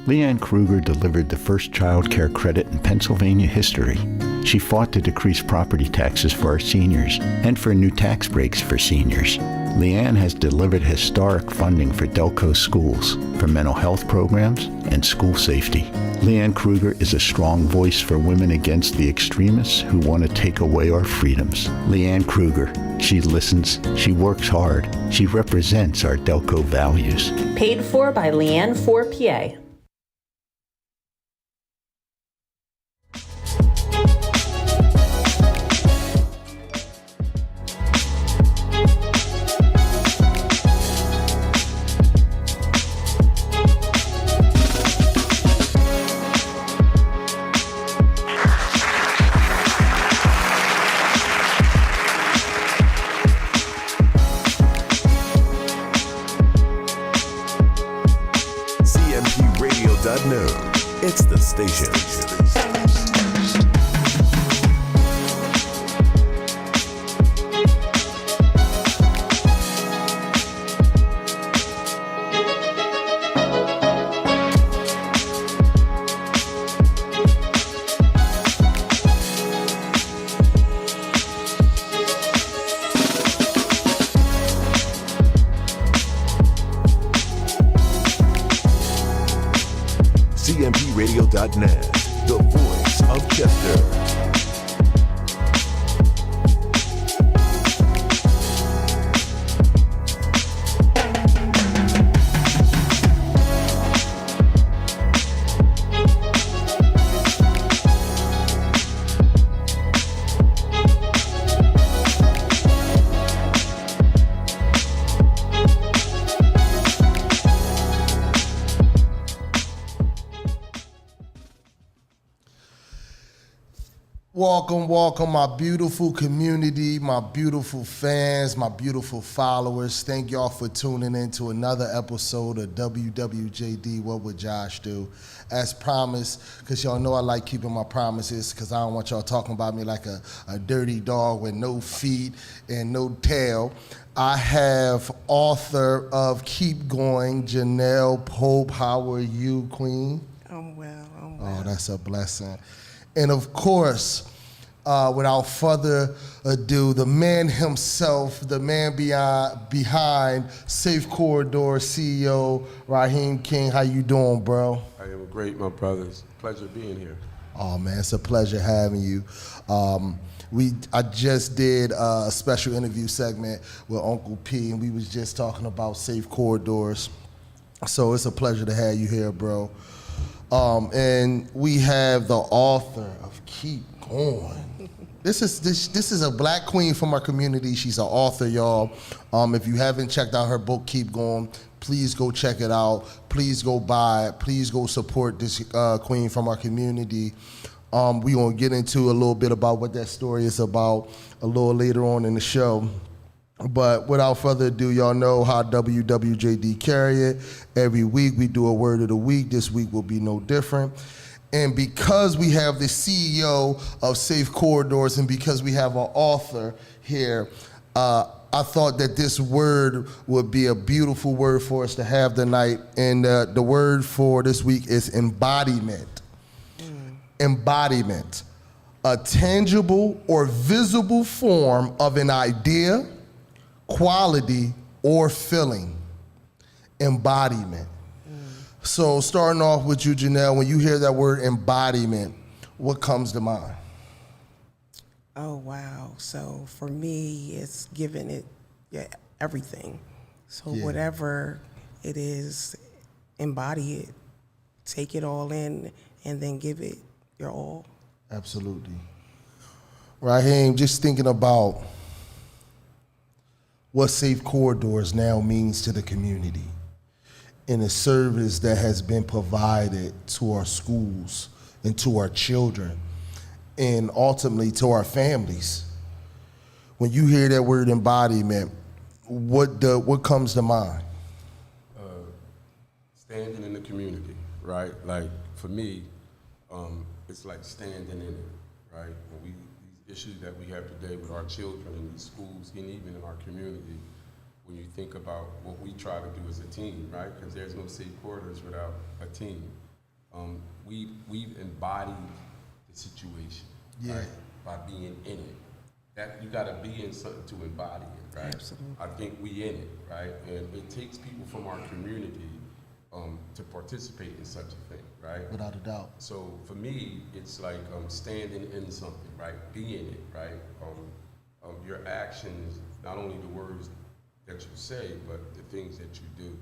Leanne Kruger delivered the first child care credit in Pennsylvania history. She fought to decrease property taxes for our seniors and for new tax breaks for seniors. Leanne has delivered historic funding for Delco schools, for mental health programs, and school safety. Leanne Kruger is a strong voice for women against the extremists who want to take away our freedoms. Leanne Kruger, she listens, she works hard, she represents our Delco values. Paid for by Leanne 4PA. It's the station. CMPRadio.net, the voice of Chester. Welcome, my beautiful community, my beautiful fans, my beautiful followers. Thank y'all for tuning in to another episode of WWJD, What Would Josh Do? As promised, because y'all know I like keeping my promises, because I don't want y'all talking about me like a dirty dog with no feet and no tail. I have author of Keep Going, Janel Pope. How are you, Queen? I'm well. Oh, that's a blessing. And of course, without further ado, the man himself, the man behind Safe Corridor CEO, Rahim King. How you doing, bro? I am great, my brothers. Pleasure being here. Oh, man, it's a pleasure having you. I just did a special interview segment with Uncle P, and we was just talking about Safe Corridors. So it's a pleasure to have you here, bro. And we have the author of Keep Going. This is a black queen from our community. She's an author, y'all. If you haven't checked out her book, Keep Going, please go check it out. Please go buy it. Please go support this queen from our community. We're going to get into a little bit about what that story is about a little later on in the show. But without further ado, y'all know how WWJD carry it. Every week we do a word of the week. This week will be no different. And because we have the CEO of Safe Corridors and because we have an author here, I thought that this word would be a beautiful word for us to have tonight. And the word for this week is embodiment. Embodiment, a tangible or visible form of an idea, quality, or feeling. Embodiment. So starting off with you, Janelle, when you hear that word embodiment, what comes to mind? Oh, wow. So for me, it's giving it everything. So whatever it is, embody it, take it all in, and then give it your all. Absolutely. Rahim, just thinking about what Safe Corridors now means to the community and the service that has been provided to our schools and to our children and ultimately to our families. When you hear that word embodiment, what comes to mind? Standing in the community, right? Like for me, it's like standing in it, right? When these issues that we have today with our children in these schools and even in our community, when you think about what we try to do as a team, right? Because there's no safe corridors without a team. we've embodied the situation, right? By being in it. That you got to be in something to embody it, right? Absolutely. I think we in it, right? And it takes people from our community to participate in such a thing, right? Without a doubt. So for me, it's like standing in something, right? Being it, right? Your actions, not only the words that you say, but the things that you do.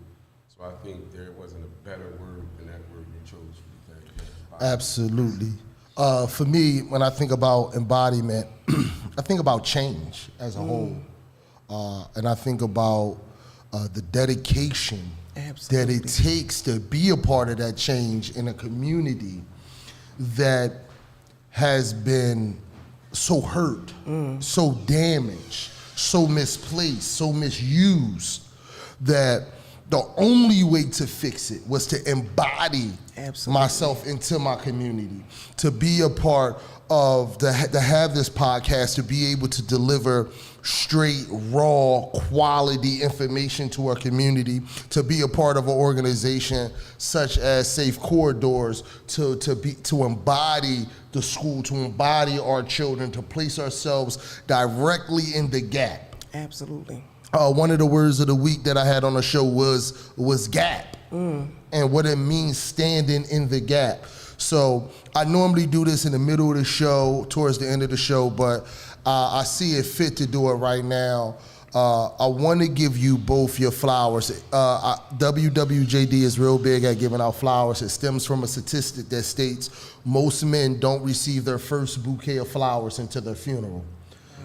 So I think there wasn't a better word than that word you chose for the day. Absolutely. For me, when I think about embodiment, I think about change as a whole. And I think about the dedication that it takes to be a part of that change in a community that has been so hurt, so damaged, so misplaced, so misused, that the only way to fix it was to embody myself into my community, to be a part of, to have this podcast, to be able to deliver straight, raw, quality information to our community, to be a part of an organization such as Safe Corridors, to embody the school, to embody our children, to place ourselves directly in the gap. Absolutely. One of the words of the week that I had on the show was gap, and what it means standing in the gap. So I normally do this in the middle of the show, towards the end of the show, but I see it fit to do it right now. I want to give you both your flowers. WWJD is real big at giving out flowers. It stems from a statistic that states most men don't receive their first bouquet of flowers until their funeral.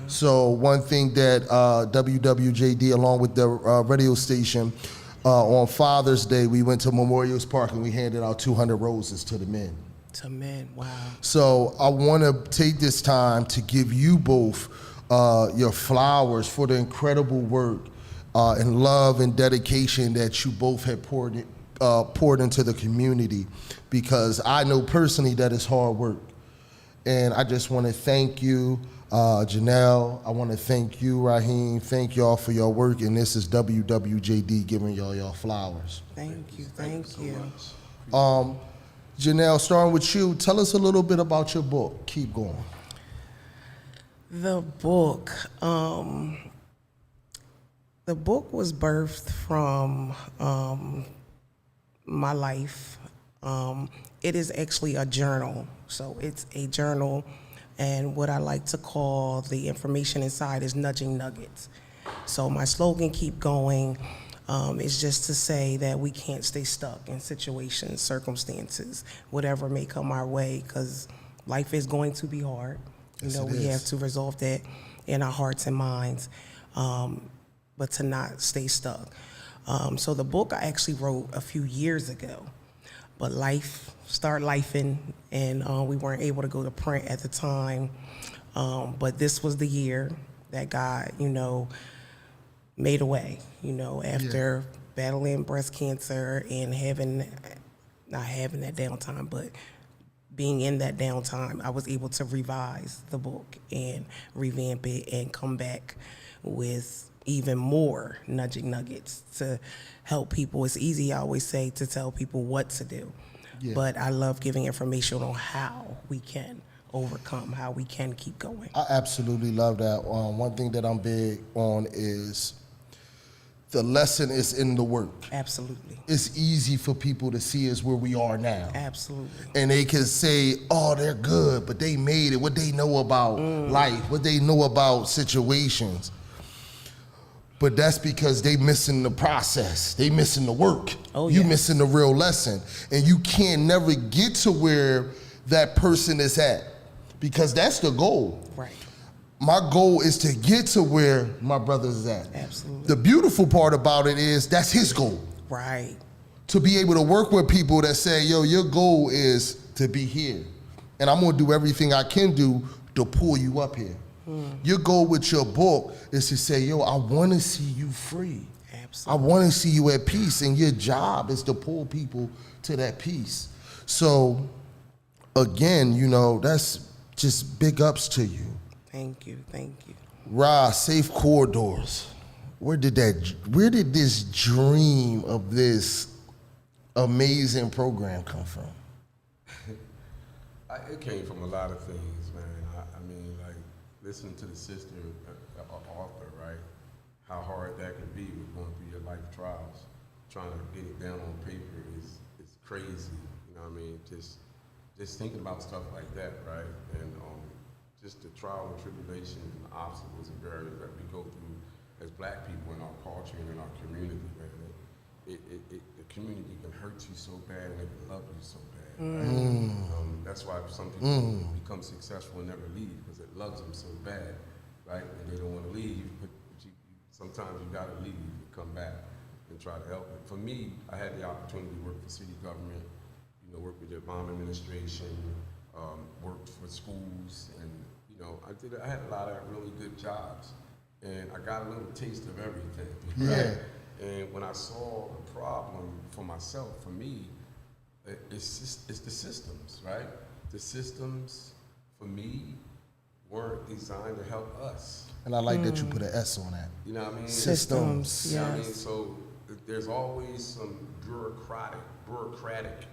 So one thing that WWJD, along with the radio station, on Father's Day, we went to Memorials Park and we handed out 200 roses to the men. To men, wow. So I want to take this time to give you both your flowers for the incredible work and love and dedication that you both have poured into the community, because I know personally that it's hard work. And I just want to thank you, Janel. I want to thank you, Rahim. Thank y'all for your work, and this is WWJD giving y'all flowers. Thank you, thank you. Janel, starting with you, tell us a little bit about your book. Keep going. The book was birthed from my life. It is actually a journal. So it's a journal, and what I like to call the information inside is nudging nuggets. So my slogan, Keep Going, is just to say that we can't stay stuck in situations, circumstances, whatever may come our way, because life is going to be hard. You know, we have to resolve that in our hearts and minds, but to not stay stuck. So the book I actually wrote a few years ago, but life started lifing, and we weren't able to go to print at the time. But this was the year that God, made a way, after battling breast cancer and not having that downtime, but being in that downtime, I was able to revise the book and revamp it and come back with even more nudging nuggets to help people. It's easy, I always say, to tell people what to do, but I love giving information on how we can overcome, how we can keep going. I absolutely love that. One thing that I'm big on is the lesson is in the work. Absolutely. It's easy for people to see us where we are now. Absolutely. And they can say, oh, they're good, but they made it. What they know about life, what they know about situations. But that's because they missing the process. They missing the work. Oh, you yes. missing the real lesson. And you can never get to where that person is at, because that's the goal. Right. My goal is to get to where my brother is at. Absolutely. The beautiful part about it is that's his goal. Right. To be able to work with people that say, yo, your goal is to be here. And I'm gonna do everything I can do to pull you up here. Your goal with your book is to say, yo, I wanna see you free. Absolutely. I wanna see you at peace, and your job is to pull people to that peace. So again, that's just big ups to you. Thank you, thank you. Ra, Safe Corridors. Where did this dream of this amazing program come from? It came from a lot of things, man. I mean, like, listening to the sister, author, right? How hard that can be with going through your life trials. Trying to get it down on paper is crazy. You know what I mean? Just thinking about stuff like that, right? And just the trial and tribulations and obstacles and barriers that we go through as Black people in our culture and in our community, man. The community can hurt you so bad and they can love you so bad. Right? That's why some people become successful and never leave, because it loves them so bad, right? And they don't want to leave, but sometimes you gotta leave and come back and try to help it. For me, I had the opportunity to work for city government, work with the Obama administration, worked for schools, and I had a lot of really good jobs, and I got a little taste of everything. Right? Yeah. And when I saw the problem for myself, for me, it's the systems, right? The systems, for me, weren't designed to help us. And I like that you put an S on that. You know what I mean? Systems, You know what I mean? So there's always some bureaucratic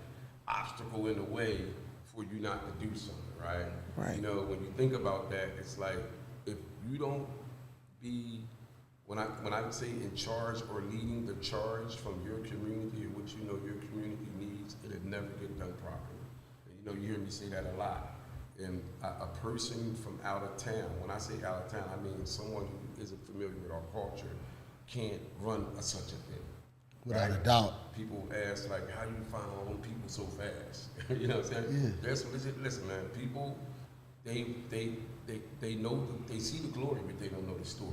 obstacle in the way for you not to do something, right? Right. When you think about that, it's like, if you don't be, when I say in charge or leading the charge from your community or what your community needs, it'll never get done properly. And you hear me say that a lot. And a person from out of town, when I say out of town, I mean someone who isn't familiar with our culture can't run such a thing. Without a doubt. People ask, like, how do you find all them people so fast? You know what I'm saying? Yeah. That's what it is. Listen, man, people, they know, they see the glory, but they don't know the story.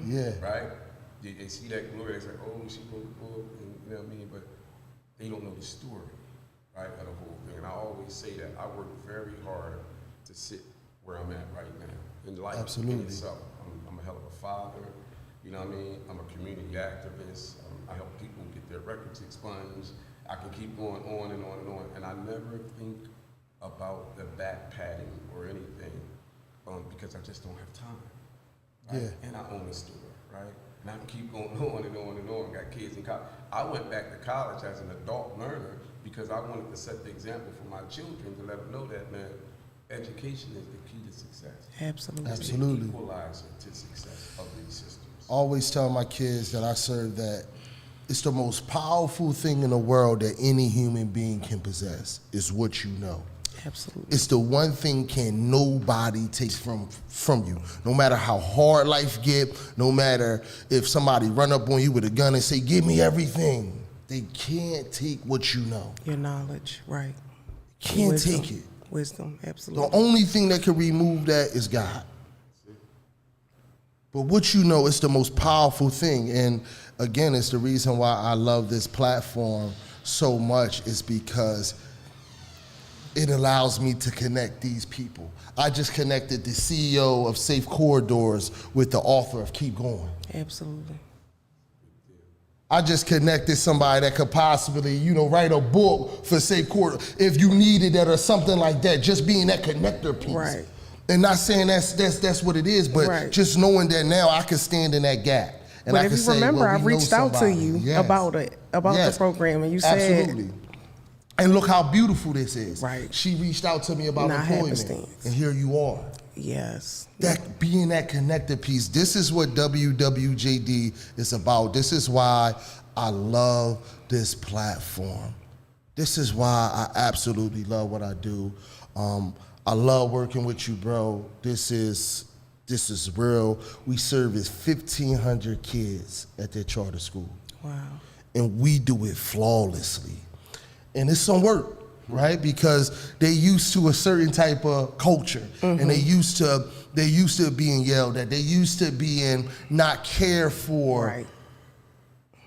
Yeah. Right? They see that glory, they say, oh, she wrote the book, and you know what I mean? But they don't know the story, right, of the whole thing. And I always say that I work very hard to sit where I'm at right now in life. Absolutely. In itself. I'm a hell of a father. You know what I mean? I'm a community activist. I help people get their records expunged. I can keep going on and on and on. And I never think about the back padding or anything because I just don't have time. Right? Yeah. And I own a store, right? And I can keep going on and on and on. Got kids in college. I went back to college as an adult learner because I wanted to set the example for my children to let them know that, man, education is the key to success. Absolutely. It's Absolutely. the equalizer to success of these systems. Always tell my kids that I serve that it's the most powerful thing in the world that any human being can possess is what you know. Absolutely. It's the one thing can nobody take from you. No matter how hard life get, no matter if somebody run up on you with a gun and say, give me everything. They can't take what you know. Your knowledge, right. Can't Wisdom. take it. Wisdom, absolutely. The only thing that can remove that is God. But what you know is the most powerful thing. And again, it's the reason why I love this platform so much is because it allows me to connect these people. I just connected the CEO of Safe Corridors with the author of Keep Going. Absolutely. I just connected somebody that could possibly, write a book for Safe Corridors if you needed it or something like that. Just being that connector piece. Right. And not saying that's what it is, but just knowing that now I can stand in that gap. And but I if can you say, remember, I we know reached out to somebody. you Yes. about the program, and you said, absolutely. And look how beautiful this is. Right. She reached out to me about Not employment, happenstance. and here you are. yes. That being that connected piece. This is what WWJD is about. This is why I love this platform. This is why I absolutely love what I do. I love working with you, bro. This is real. We service 1,500 kids at their charter school. Wow. And we do it flawlessly. And it's some work, right? Because they used to a certain type of culture, and they used to being yelled at. They used to being not cared for, Right.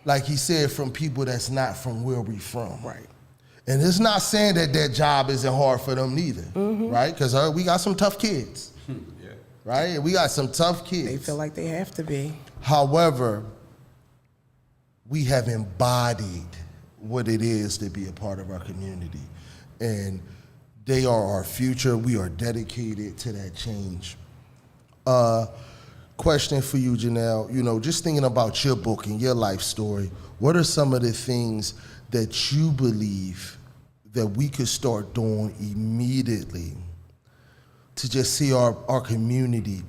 like he said, from people that's not from where we from. Right. And it's not saying that that job isn't hard for them neither, right? Because we got some tough kids, Yeah. right? We got some tough kids. They feel like they have to be. However, we have embodied what it is to be a part of our community. And they are our future. We are dedicated to that change. Question for you, Janel. Just thinking about your book and your life story, what are some of the things that you believe that we could start doing immediately to just see our community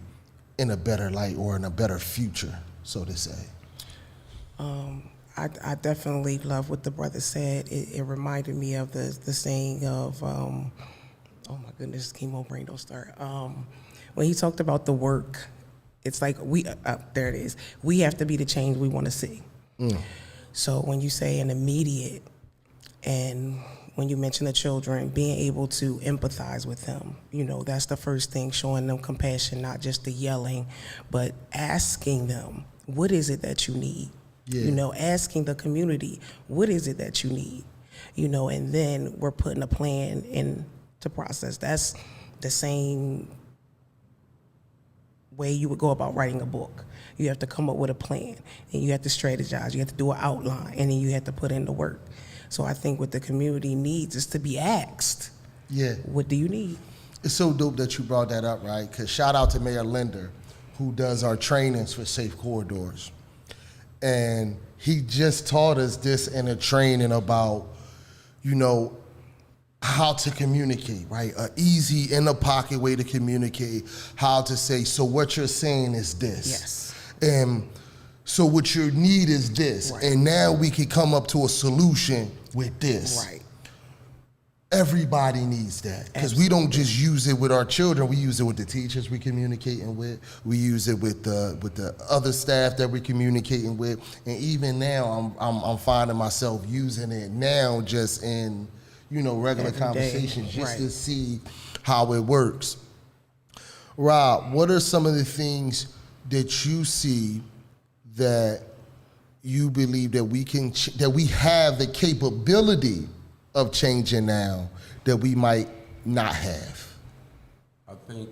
in a better light or in a better future, so to say? I definitely love what the brother said. It reminded me of the saying of, oh my goodness, chemo brain don't start. When he talked about the work, it's like there it is. We have to be the change we want to see. So when you say an immediate, and when you mention the children, being able to empathize with them, that's the first thing, showing them compassion, not just the yelling, but asking them, what is it that you need? Yeah. Asking the community, what is it that you need? And then we're putting a plan into process. That's the same way you would go about writing a book. You have to come up with a plan, and you have to strategize. You have to do an outline, and then you have to put in the work. So I think what the community needs is to be asked, what do you need? It's so dope that you brought that up, right? Because shout out to Mayor Linder, who does our trainings for Safe Corridors. And he just taught us this in a training about, how to communicate, right? An easy, in-the-pocket way to communicate, how to say, so what you're saying is this. Yes. And so what your need is this. Right. And now we can come up to a solution with this. Right. Everybody needs that, because we don't just use it with our children. We use it with the teachers we're communicating with. We use it with the other staff that we're communicating with. And even now, I'm finding myself using it now just in, regular conversation, just to see how it works. Rob, what are some of the things that you see that you believe that that we have the capability of changing now that we might not have? I think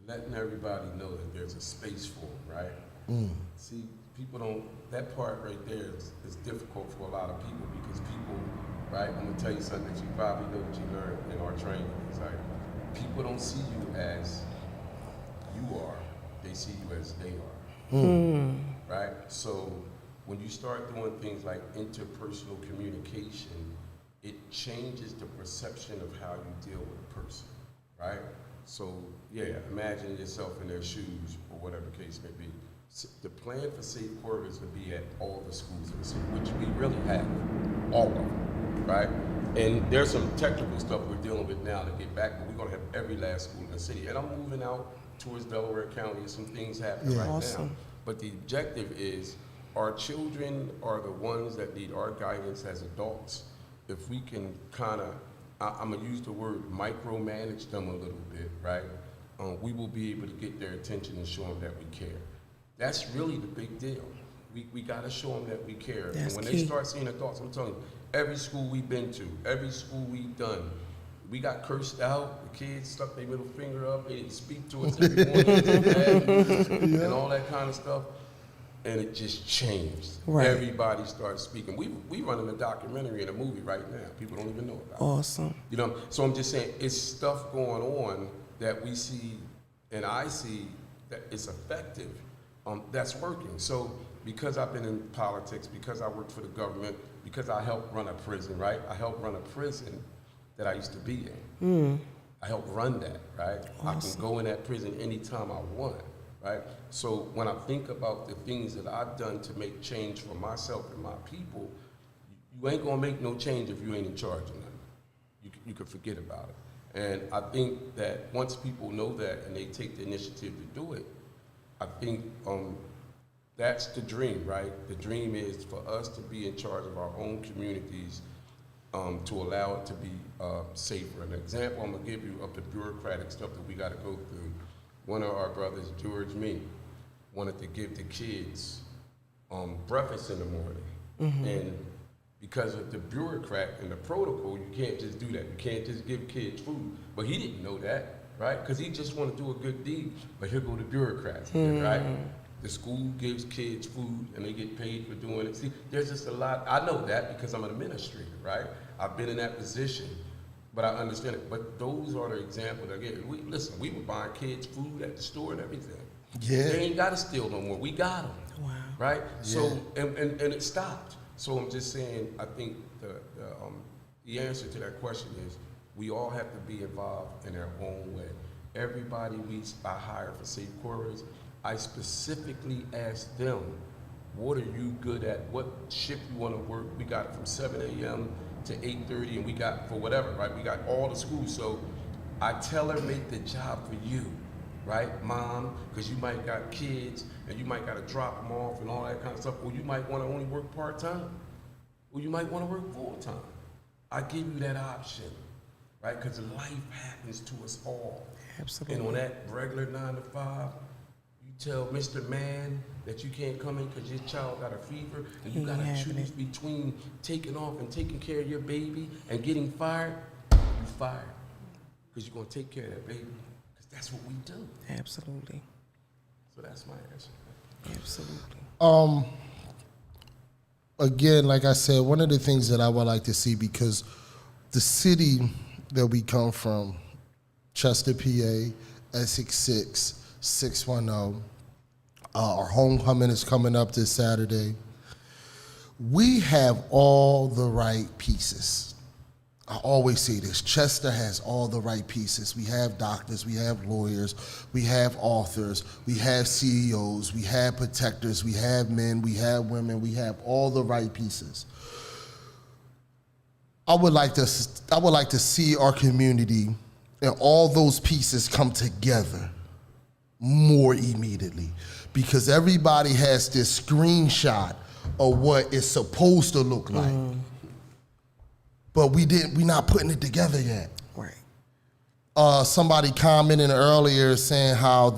letting everybody know that there's a space for them, right? See, people don't, that part right there is difficult for a lot of people, because people, right, I'm gonna tell you something that you probably know that you learned in our training. It's like, people don't see you as you are, they see you as they are, right? So when you start doing things like interpersonal communication, it changes the perception of how you deal with a person, right? So imagine yourself in their shoes, or whatever the case may be. The plan for Safe Corridors to be at all the schools in the city, which we really have, all of them, right? And there's some technical stuff we're dealing with now to get back, but we're gonna have every last school in the city. And I'm moving out towards Delaware County, and some things happening right now. But the objective is, our children are the ones that need our guidance as adults. If we can kind of, I'm gonna use the word micromanage them a little bit, right? We will be able to get their attention and show them that we care. That's really the big deal. We gotta show them that we care. That's and when key. they start seeing adults, I'm telling you, every school we've been to, every school we've done, we got cursed out, the kids stuck their middle finger up, they didn't speak to us every morning, and all that kind of stuff. And it just changed. Right. Everybody started speaking. We running a documentary and a movie right now. People don't even know about it. Awesome. So I'm just saying, it's stuff going on that we see, and I see that it's effective. That's working. So because I've been in politics, because I worked for the government, because I helped run a prison, right? I helped run a prison that I used to be in. I helped run that, right? Awesome. I can go in that prison anytime I want. Right? So when I think about the things that I've done to make change for myself and my people, you ain't gonna make no change if you ain't in charge of nothing. You could forget about it. And I think that once people know that and they take the initiative to do it, I think that's the dream, right? The dream is for us to be in charge of our own communities, to allow it to be safer. An example I'm gonna give you of the bureaucratic stuff that we gotta go through. One of our brothers, George Me, wanted to give the kids breakfast in the morning. And because of the bureaucrat and the protocol, you can't just do that. You can't just give kids food. But he didn't know that, right? Because he just wanted to do a good deed. But here go the bureaucrats, right? The school gives kids food and they get paid for doing it. See, there's just a lot. I know that because I'm an administrator, right? I've been in that position. But I understand it. But those are the examples that I get. Listen, we were buying kids food at the store and everything. Yeah. They ain't got to steal no more. We got them. Wow. Right? Yeah. So, and it stopped. So I'm just saying, I think The answer to that question is we all have to be involved in our own way. Everybody I hire for safe corridors, I specifically ask them, what are you good at? What shift you want to work? We got it from 7 a.m. to 8:30, and we got for whatever, right? We got all the schools. So I tailor-make the job for you, right, Mom? Because you might got kids, and you might got to drop them off and all that kind of stuff, or you might want to only work part-time, or you might want to work full-time. I give you that option, right? Because life happens to us all. Absolutely. And on that regular 9 to 5, you tell Mr. Man that you can't come in because your child got a fever, and you got to choose between taking off and taking care of your baby and getting fired, you fired. Because you're going to take care of that baby, because that's what we do. Absolutely. So that's my answer. Absolutely. Again, like I said, one of the things that I would like to see, because the city that we come from, Chester, PA, Essex 610, our homecoming is coming up this Saturday. We have all the right pieces. I always say this, Chester has all the right pieces. We have doctors, we have lawyers, we have authors, we have CEOs, we have protectors, we have men, we have women, we have all the right pieces. I would like to see our community and all those pieces come together more immediately, because everybody has this screenshot of what it's supposed to look like. But we're not putting it together yet. Right. Somebody commented earlier saying how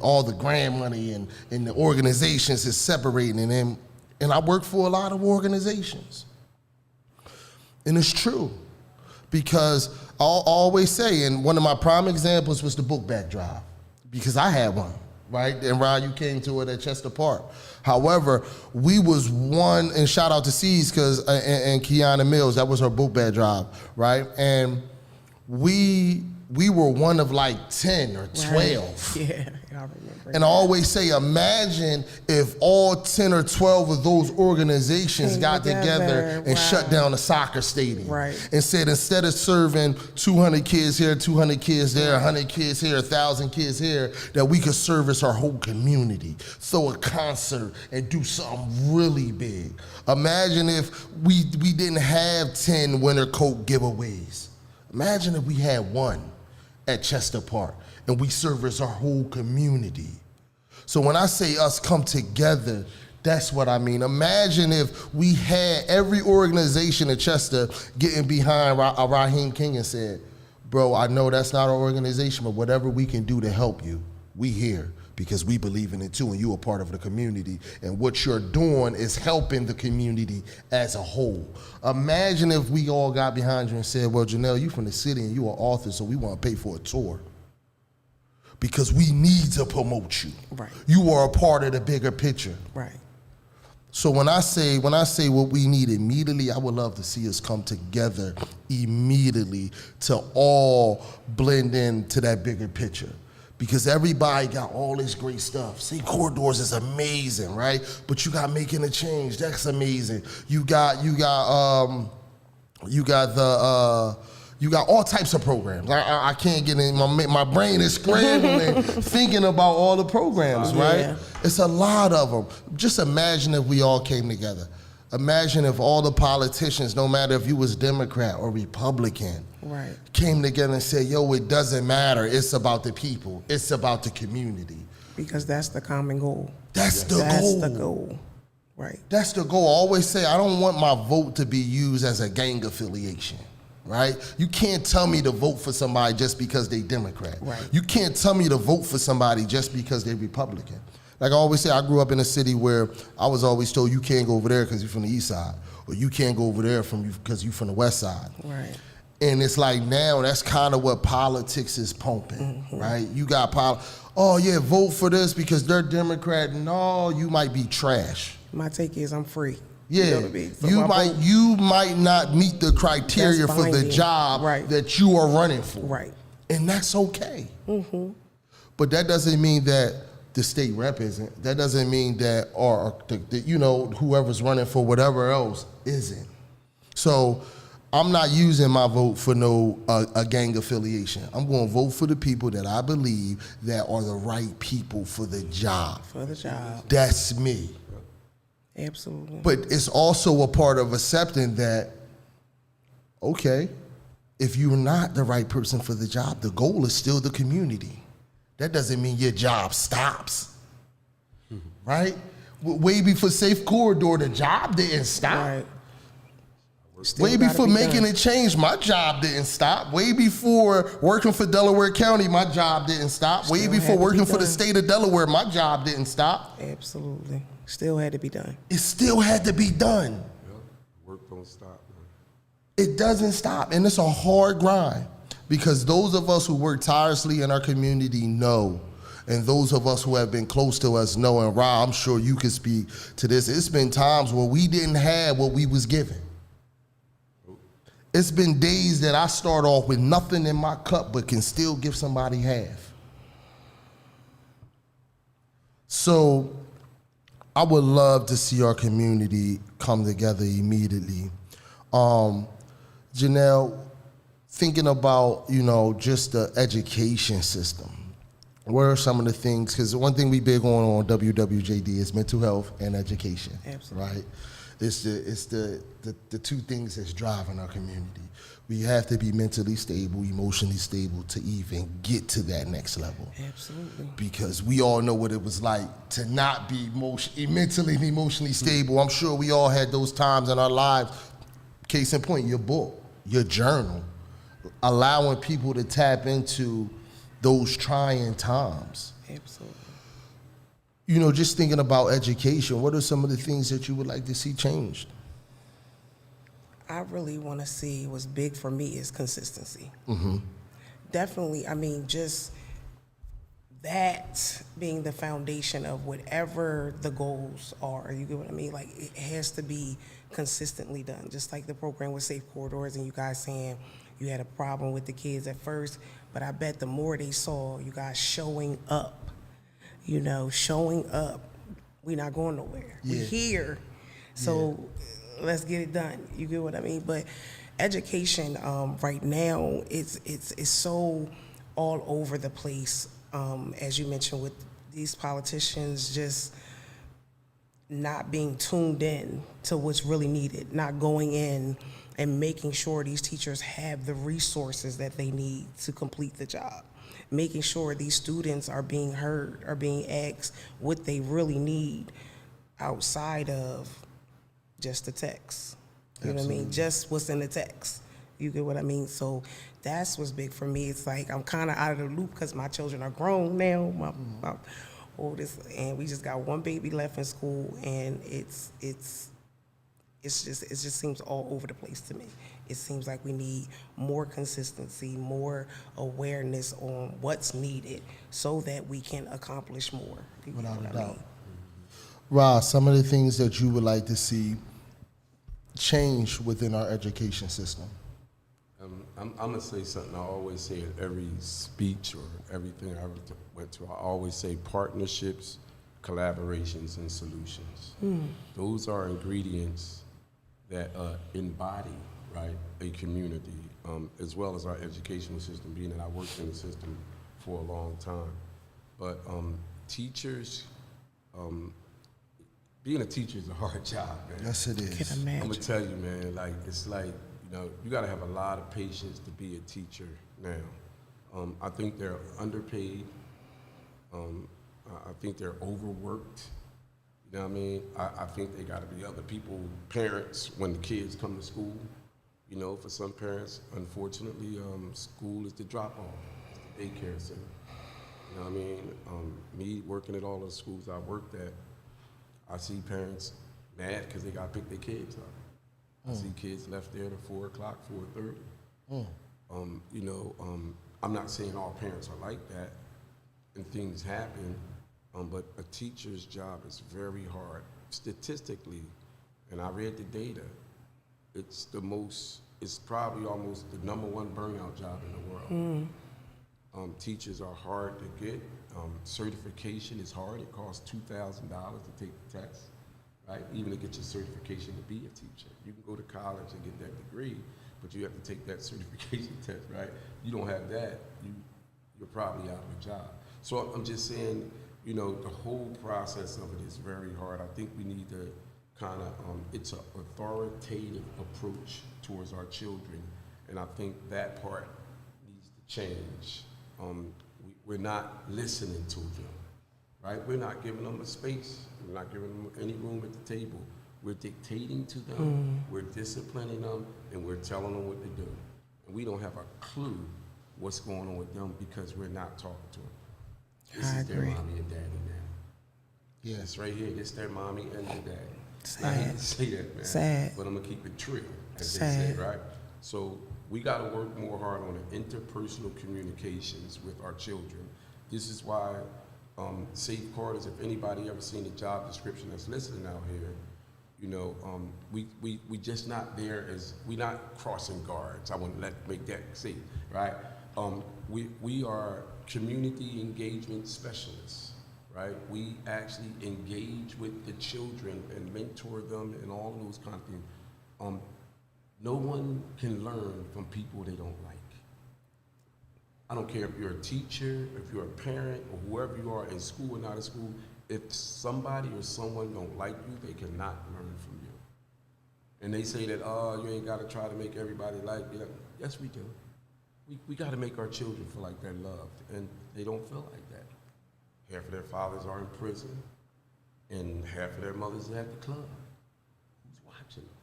all the grant money and the organizations is separating them. And I work for a lot of organizations. And it's true. Because I'll always say, and one of my prime examples was the book bag drive, because I had one, right? And Ryan, you came to it at Chester Park. However, we was one, and shout out to C's and Kiana Mills, that was her book bag drive, right? And we were one of like 10 or 12. Right. Yeah, I remember. And I always say, imagine if all 10 or 12 of those organizations got together and shut down a soccer stadium. Right. And said, instead of serving 200 kids here, 200 kids there, 100 kids here, 1,000 kids here, that we could service our whole community, throw a concert and do something really big. Imagine if we didn't have 10 winter coat giveaways. Imagine if we had one at Chester Park and we service our whole community. So when I say us come together, that's what I mean. Imagine if we had every organization in Chester getting behind Rahim King and said, bro, I know that's not our organization, but whatever we can do to help you, we here, because we believe in it too, and you are part of the community. And what you're doing is helping the community as a whole. Imagine if we all got behind you and said, well, Janel, you from the city and you are author, so we want to pay for a tour, because we need to promote you. Right. You are a part of the bigger picture. Right. So when I say what we need immediately, I would love to see us come together immediately to all blend into that bigger picture. Because everybody got all this great stuff. Safe Corridors is amazing, right? But you got Making a Change, that's amazing. You got all types of programs. I can't get in, my brain is scrambling thinking about all the programs, right? Yeah. It's a lot of them. Just imagine if we all came together. Imagine if all the politicians, no matter if you was Democrat or Republican, Right. came together and said, yo, it doesn't matter. It's about the people. It's about the community. Because that's the common goal. That's the That's goal. the goal. Right. That's the goal. I always say, I don't want my vote to be used as a gang affiliation, right? You can't tell me to vote for somebody just because they Democrat. Right. You can't tell me to vote for somebody just because they Republican. Like I always say, I grew up in a city where I was always told, you can't go over there because you're from the east side, or you can't go over there because you're from the west side. Right. And it's like now that's kind of what politics is pumping, right? You got oh yeah, vote for this because they're Democrat. No, you might be trash. My take is I'm free. Yeah, You know what I mean? So you my might vote- you might not meet the criteria That's for the binding. job Right. that you are running for, Right. and that's okay. But that doesn't mean that the state rep isn't. That doesn't mean that whoever's running for whatever else isn't. So I'm not using my vote for no a gang affiliation. I'm going to vote for the people that I believe that are the right people for the job. For the job. That's me. Absolutely. But it's also a part of accepting that, okay, if you're not the right person for the job, the goal is still the community. That doesn't mean your job stops, right? Way before Safe Corridor, the job didn't stop. Right. Still Way gotta before be making done. a change, my job didn't stop. Way before working for Delaware County, my job didn't stop. Way Still before had to be working for the done. state of Delaware, my job didn't stop. Absolutely. Still had to be done. It still had to be done. Yep. Work don't stop, man. It doesn't stop, and it's a hard grind because those of us who work tirelessly in our community know, and those of us who have been close to us know, and Rob, I'm sure you can speak to this, it's been times where we didn't have what we was given. It's been days that I start off with nothing in my cup but can still give somebody half. So I would love to see our community come together immediately. Janel, thinking about, just the education system, what are some of the things, because one thing we big on WWJD is mental health and education. Absolutely. Right? It's the two things that's driving our community. We have to be mentally stable, emotionally stable to even get to that next level. Absolutely. Because we all know what it was like to not be mentally and emotionally stable. I'm sure we all had those times in our lives. Case in point, your book, your journal, allowing people to tap into those trying times. Absolutely. Just thinking about education, what are some of the things that you would like to see changed? I really want to see what's big for me is consistency. Mm-hmm. Definitely, just that being the foundation of whatever the goals are. You get what I mean? Like, it has to be consistently done. Just like the program with Safe Corridors and you guys saying you had a problem with the kids at first, but I bet the more they saw you guys showing up, showing up, we're not going nowhere. Yeah. We're here, so let's get it done. You get what I mean? But education right now, it's so all over the place. As you mentioned, with these politicians just not being tuned in to what's really needed, not going in and making sure these teachers have the resources that they need to complete the job, making sure these students are being heard, are being asked what they really need outside of just the text. You know what I mean? Just what's in the text. You get what I mean? So that's what's big for me. It's like I'm kind of out of the loop because my children are grown now. My oldest, and we just got one baby left in school, and it just seems all over the place to me. It seems like we need more consistency, more awareness on what's needed so that we can accomplish more. You know Without what a I doubt. mean? Rob, some of the things that you would like to see change within our education system. I'm going to say something I always say in every speech or everything I went to. I always say partnerships, collaborations, and solutions. Those are ingredients that embody, right, a community, as well as our educational system, being that I worked in the system for a long time. But teachers, being a teacher is a hard job, man. Yes, it is. Can I'm imagine. gonna tell you, man, like, it's like, you gotta have a lot of patience to be a teacher now. I think they're underpaid. I think they're overworked. You know what I mean? I think they gotta be other people, parents, when the kids come to school. For some parents, unfortunately, school is the drop-off, it's the daycare center. You know what I mean? Me working at all the schools I worked at, I see parents mad because they got to pick their kids up. I see kids left there at 4 o'clock, 4:30. I'm not saying all parents are like that, and things happen, but a teacher's job is very hard. Statistically, and I read the data, it's probably almost the #1 burnout job in the world. Teachers are hard to get. Certification is hard. It costs $2,000 to take the test, right? Even to get your certification to be a teacher. You can go to college and get that degree, but you have to take that certification test, right? You don't have that, you're probably out of a job. So I'm just saying, you know, the whole process of it is very hard. I think we need to kind of, it's an authoritative approach towards our children, and I think that part needs to change. We're not listening to them, right? We're not giving them a space. We're not giving them any room at the table. We're dictating to them, we're disciplining them, and we're telling them what to do. And we don't have a clue what's going on with them because we're not talking to them. This is their mommy and daddy now. Yeah. It's right here, this their mommy and their daddy. Sad. I hate to say that, man. Sad. But I'm gonna keep it true, as Sad. they say, right? So we gotta work more hard on the interpersonal communications with our children. This is why Safe Corridors, if anybody ever seen the job description that's listening out here, you know, we just not there as, we not crossing guards. I want to make that safe, right? We are community engagement specialists, right? We actually engage with the children and mentor them and all of those kind of things. No one can learn from people they don't like. I don't care if you're a teacher, if you're a parent, or whoever you are in school or not in school, if somebody or someone don't like you, they cannot learn from you. And they say that, oh, you ain't gotta try to make everybody like you. Yes, we do. We gotta make our children feel like they're loved, and they don't feel like that. Half of their fathers are in prison, and half of their mothers are at the club. Who's watching them?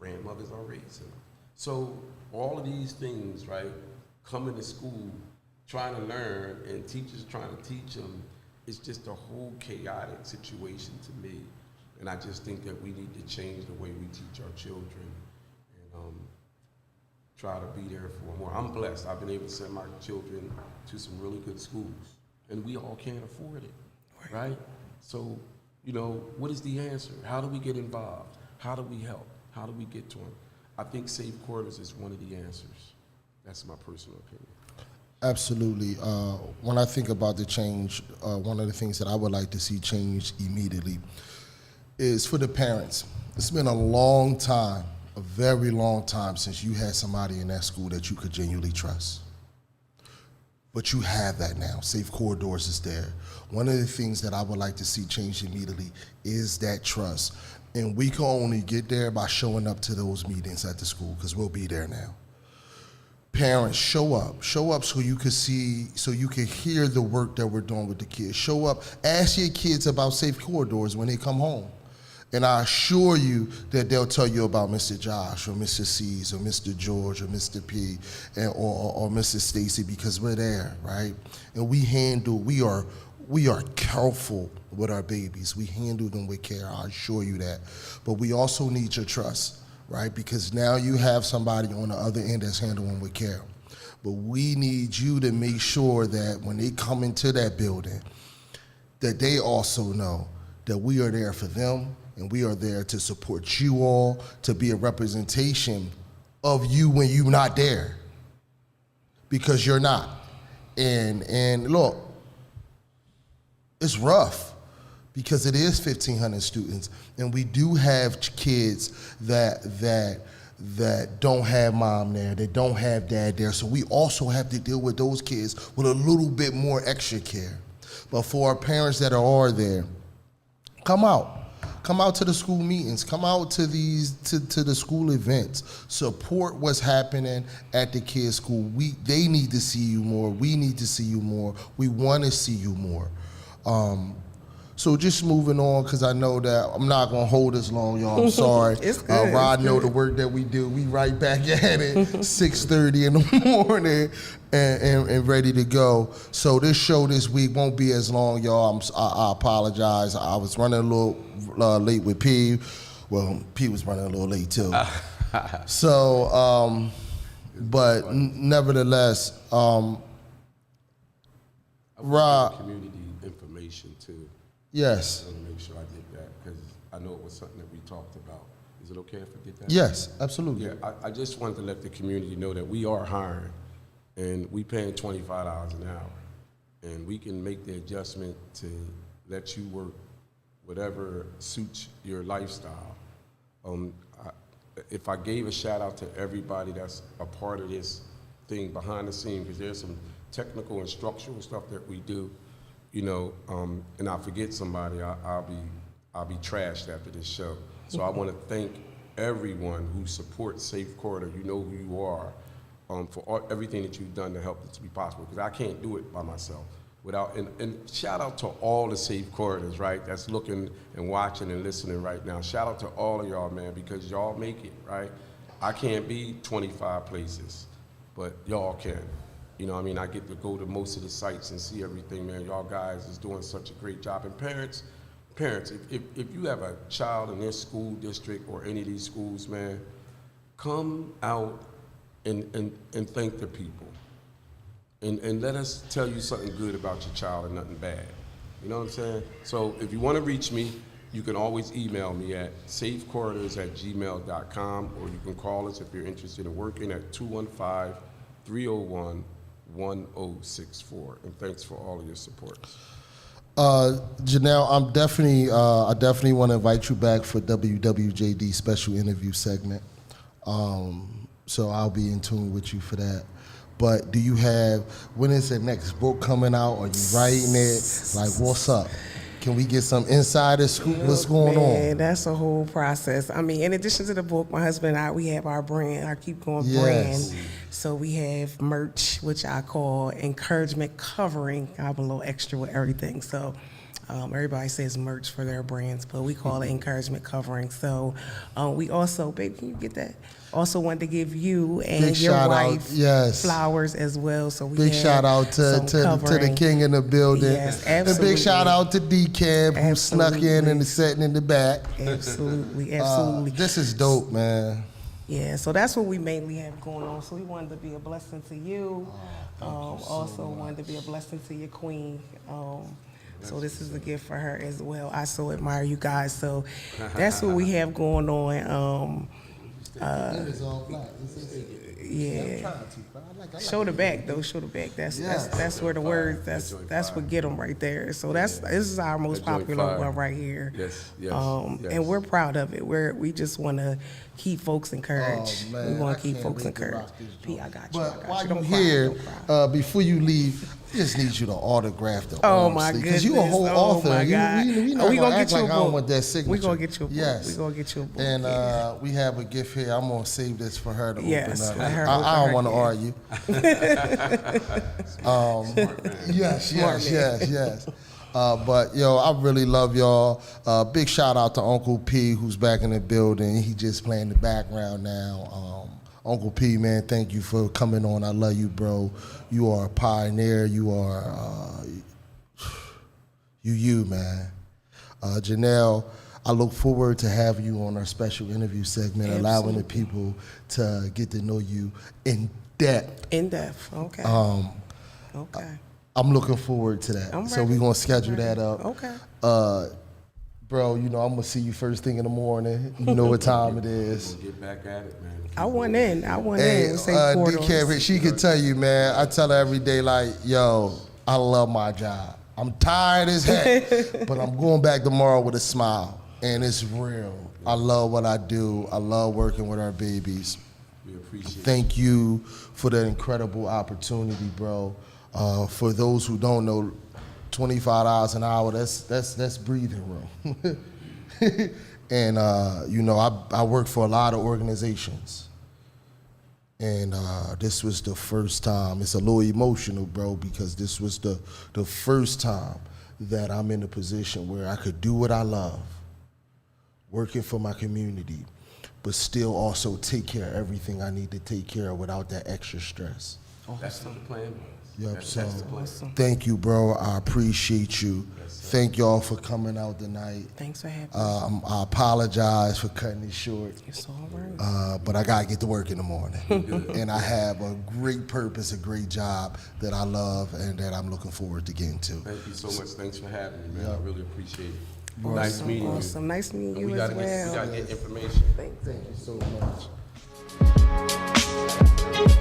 Grandmothers are raising them. So all of these things, right, coming to school, trying to learn, and teachers trying to teach them, it's just a whole chaotic situation to me. And I just think that we need to change the way we teach our children and try to be there for them more. I'm blessed. I've been able to send my children to some really good schools, and we all can't afford it, right? So, you know, what is the answer? How do we get involved? How do we help? How do we get to them? I think Safe Corridors is one of the answers. That's my personal opinion. Absolutely. When I think about the change, one of the things that I would like to see changed immediately is for the parents. It's been a long time, a very long time since you had somebody in that school that you could genuinely trust. But you have that now. Safe Corridors is there. One of the things that I would like to see changed immediately is that trust. And we can only get there by showing up to those meetings at the school, because we'll be there now. Parents, show up so you can see, so you can hear the work that we're doing with the kids. Show up, ask your kids about Safe Corridors when they come home. And I assure you that they'll tell you about Mr. Josh or Mr. C's or Mr. George or Mr. P or Mrs. Stacy, because we're there, right? And we are careful with our babies. We handle them with care, I assure you that. But we also need your trust, right? Because now you have somebody on the other end that's handling with care. But we need you to make sure that when they come into that building, that they also know that we are there for them, and we are there to support you all, to be a representation of you when you're not there, because you're not. And look, it's rough, because it is 1,500 students, and we do have kids that don't have mom there, that don't have dad there, so we also have to deal with those kids with a little bit more extra care. But for our parents that are there, come out to the school meetings, come out to to the school events, support what's happening at the kids' school. They need to see you more, we need to see you more, we want to see you more. So just moving on, because I know that I'm not going to hold this long, y'all. I'm sorry. It's good. Rod know the work that we do. We right back at it, 6:30 in the morning, and ready to go. So this show this week won't be as long, y'all. I apologize. I was running a little late with P. Well, P was running a little late too. So, but nevertheless, Rod. Community information too. Yes. I want to make sure I did that, because I know it was something that we talked about. Is it okay if I did that? Yes, absolutely. Yeah, I just wanted to let the community know that we are hiring, and we paying $25 an hour, and we can make the adjustment to let you work whatever suits your lifestyle. if I gave a shout out to everybody that's a part of this thing behind the scene, because there's some technical and structural stuff that we do, you know, and I forget somebody, I'll be trashed after this show. So I want to thank everyone who supports Safe Corridor. You know who you are, for everything that you've done to help it to be possible, because I can't do it by myself. And shout out to all the Safe Corridors, right, that's looking and watching and listening right now. Shout out to all of y'all, man, because y'all make it, right? I can't be 25 places, but y'all can. You know what I mean? I get to go to most of the sites and see everything, man. Y'all guys is doing such a great job. And parents, if you have a child in this school district or any of these schools, man, come out and thank the people. And let us tell you something good about your child and nothing bad. You know what I'm saying? So if you want to reach me, you can always email me at safecorridors@gmail.com, or you can call us if you're interested in working at 215-301-1064. And thanks for all of your support. Janel, I definitely want to invite you back for WWJD special interview segment. So I'll be in tune with you for that. But do you have, when is the next book coming out? Are you writing it? Like, what's up? Can we get some insider scoop? What's going on? That's a whole process. I mean, in addition to the book, my husband and I, we have our brand, our Keep Going brand. So we have merch, which I call encouragement covering. I have a little extra with everything. So everybody says merch for their brands, but we call it encouragement covering. So we also, baby, can you get that? Also wanted to give you and big your wife yes. flowers as well. So we big shout out to the king in the building. Yes, absolutely. And big shout out to D-Cab who snuck in and is sitting in the back. Absolutely, absolutely. This is dope, man. Yeah, so that's what we mainly have going on. So we wanted to be a blessing to you. Also wanted to be a blessing to your queen. So this is a gift for her as well. I so admire you guys. So that's what we have going on. Yeah. Show the back though. Show the back. That's where the words. That's what get them right there. So this is our most popular one right here. Yes. And we're proud of it. We just want to keep folks encouraged. Oh, man, we want to keep folks encouraged. P, I got you. But while you're here, before you leave, I just need you to autograph the Oh my goodness! Because you're a whole author. My God. We gonna get you a book. I don't want that signature. We gonna get you a book. Yes. We gonna get you a book. And we have a gift here. I'm gonna save this for her to open up. Let her I don't want to argue. Yes. But yo, I really love y'all. Big shout out to Uncle P, who's back in the building. He just playing the background now. Uncle P, man, thank you for coming on. I love you, bro. You are a pioneer. You are you, man. Janel, I look forward to having you on our special interview segment, allowing the people to get to know you in depth. Okay. Okay. I'm looking forward to that. So we're gonna schedule that up. Okay. Bro, you know I'm gonna see you first thing in the morning. You know what time it is. We'll get back at it, man. I went in. Hey, D-Cab, she can tell you, man. I tell her every day, like, yo, I love my job. I'm tired as heck, but I'm going back tomorrow with a smile, and it's real. I love what I do. I love working with our babies. We appreciate it. Thank you for that incredible opportunity, bro. For those who don't know, $25 an hour, that's breathing room. And you know, I work for a lot of organizations. And this was the first time. It's a little emotional, bro, because this was the first time that I'm in a position where I could do what I love, working for my community, but still also take care of everything I need to take care of without that extra stress. That's what the plan was. Yep, That's so the plan. thank you, bro. I appreciate you. Thank y'all for coming out tonight. Thanks for having me. I apologize for cutting it short. It's all right. But I gotta get to work in the morning. And I have a great purpose, a great job that I love and that I'm looking forward to getting to. Thank you so much. Thanks for having me, man. I really appreciate it. Awesome, Nice meeting you. Awesome. Nice meeting you We as gotta well. get information. Thank you so much.